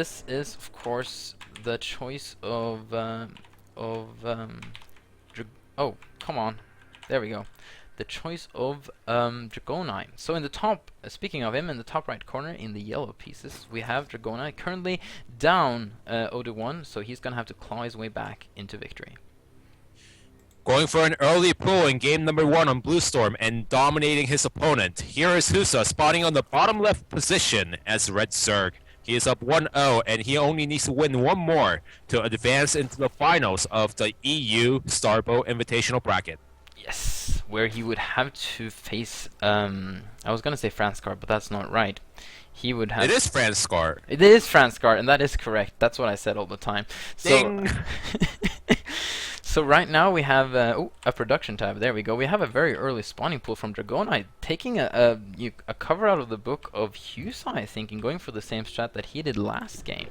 This is, of course, the choice of oh, come on. There we go. The choice of Dragonei. So in the top, speaking of him, in the top right corner in the yellow pieces, we have Dragonei currently down 0-1, so he's gonna have to claw his way back into victory. Going for an early pull in game number 1 on Blue Storm and dominating his opponent. Here is Heusa spotting on the bottom left position as Red Zerg. He is up 1-0 and he only needs to win one more to advance into the finals of the EU Starbow Invitational Bracket. Yes, where he would have to face, I was gonna say Franskar, but that's not right. He would have... It is Franskar. It is Franskar, and that is correct. That's what I said all the time. So, Ding! so right now we have a production tab. There we go. We have a very early spawning pool from Dragonei, taking a cover out of the book of Heusa, I think, and going for the same strat that he did last game.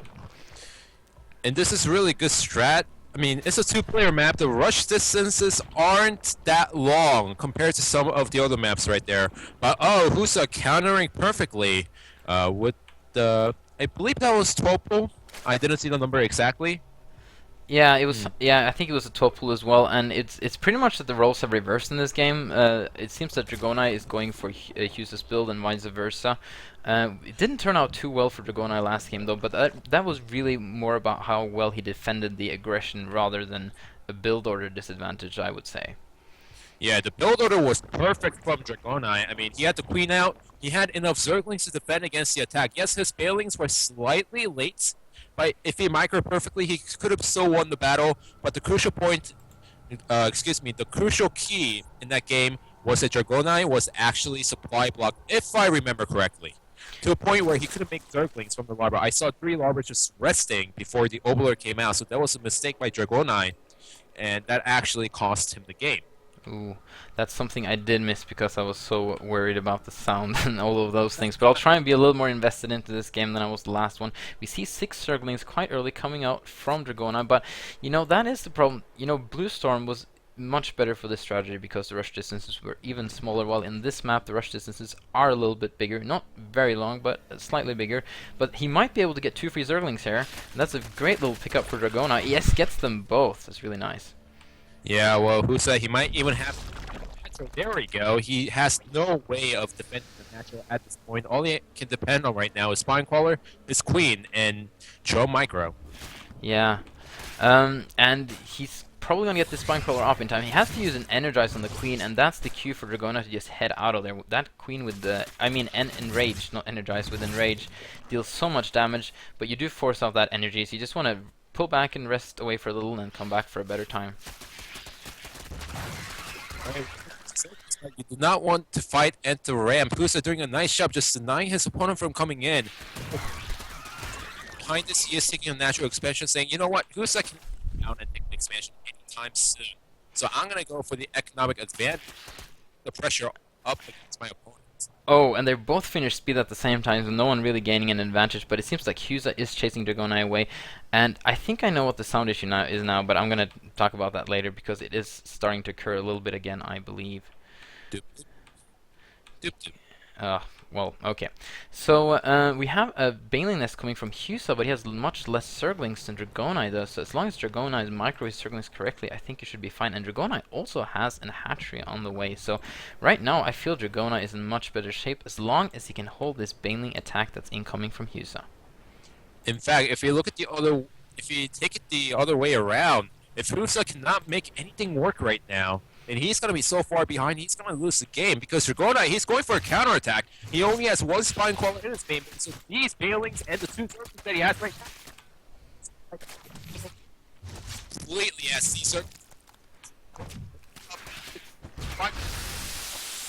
And this is really good strat. I mean, it's a two-player map. The rush distances aren't that long compared to some of the other maps right there. But oh, Heusa countering perfectly with the... I believe that was Topol. I didn't see the number exactly. Yeah, it was. Yeah, I think it was a top pool as well, and it's pretty much that the roles have reversed in this game. It seems that Dragonei is going for Heusa's build and vice versa. It didn't turn out too well for Dragonei last game though, but that was really more about how well he defended the aggression rather than a build order disadvantage, I would say. Yeah, the build order was perfect from Dragonei. I mean, he had the queen out. He had enough Zerglings to defend against the attack. Yes, his failings were slightly late, but if he micro perfectly, he could have still won the battle. But the crucial point, the crucial key in that game was that Dragonei was actually supply blocked, if I remember correctly, to a point where he couldn't make Zerglings from the Larva. I saw 3 Larvas just resting before the Oboler came out, so that was a mistake by Dragonei, and that actually cost him the game. Ooh, that's something I did miss because I was so worried about the sound and all of those things. But I'll try and be a little more invested into this game than I was the last one. We see 6 Zerglings quite early coming out from Dragonei, but you know, that is the problem. You know, Blue Storm was much better for this strategy because the rush distances were even smaller, while in this map the rush distances are a little bit bigger. Not very long, but slightly bigger. But he might be able to get 2 free Zerglings here. And that's a great little pickup for Dragonei. Yes, gets them both. That's really nice. Yeah, well, Heusa, he might even have... So there we go. He has no way of defending the natural at this point. All he can depend on right now is Spinecrawler, his queen, and Joe Micro. Yeah. And he's probably going to get this Spinecrawler off in time. He has to use an Energize on the queen, and that's the cue for Dragonei to just head out of there. That queen with the... I mean, Enrage, not Energize, with Enrage deals so much damage, but you do force off that energy, so you just want to pull back and rest away for a little and come back for a better time. You do not want to fight at the ramp. Heusa doing a nice job just denying his opponent from coming in. Behind this, he is taking a natural expansion, saying, you know what, Heusa can come down and take an expansion anytime soon. So I'm going to go for the economic advantage, the pressure up against my opponent. Oh, and they're both finished speed at the same time, so no one really gaining an advantage, but it seems like Heusa is chasing Dragonei away, and I think I know what the sound issue is now, but I'm going to talk about that later, because it is starting to occur a little bit again, I believe. Doop, doop. Doop, doop. Well, okay. So, we have a Baneling Nest coming from Heusa, but he has much less Zerglings than Dragonei does, so as long as Dragonei is micro his Zerglings correctly, I think it should be fine. And Dragonei also has an hatchery on the way, so right now I feel Dragonei is in much better shape as long as he can hold this Baneling attack that's incoming from Heusa. In fact, if you look at the other, if you take it the other way around, if Heusa cannot make anything work right now, and he's going to be so far behind, he's going to lose the game, because Dragonei, he's going for a counterattack. He only has 1 Spinecrawler in his main base, so these Balings and the 2 Zerglings that he has right now, completely as these are...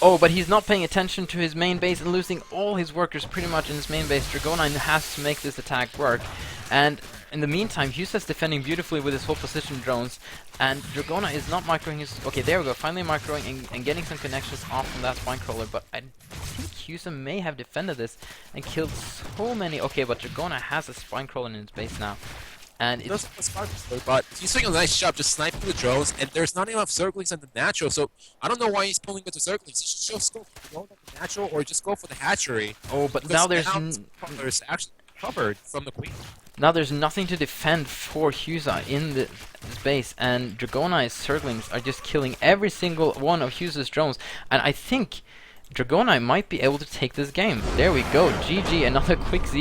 Oh, but he's not paying attention to his main base and losing all his workers pretty much in his main base. Dragonei has to make this attack work, and in the meantime, Heusa's defending beautifully with his whole position drones, and Dragonei is not microing his... Okay, there we go, finally microing and getting some connections off from that Spinecrawler, but I think Heusa may have defended this and killed so many... Okay, but Dragonei has a Spinecrawler in his base now, and it's... But he's doing a nice job just sniping the drones, and there's not enough Zerglings on the natural, so I don't know why he's pulling with the Zerglings. He should just go for the natural or just go for the hatchery. Oh, but now there's... There's actually covered from the queen. Now there's nothing to defend for Heusa in the space, and Dragonei's Zerglings are just killing every single one of Heusa's drones, and I think Dragonei might be able to take this game. There we go, GG, another quick Z.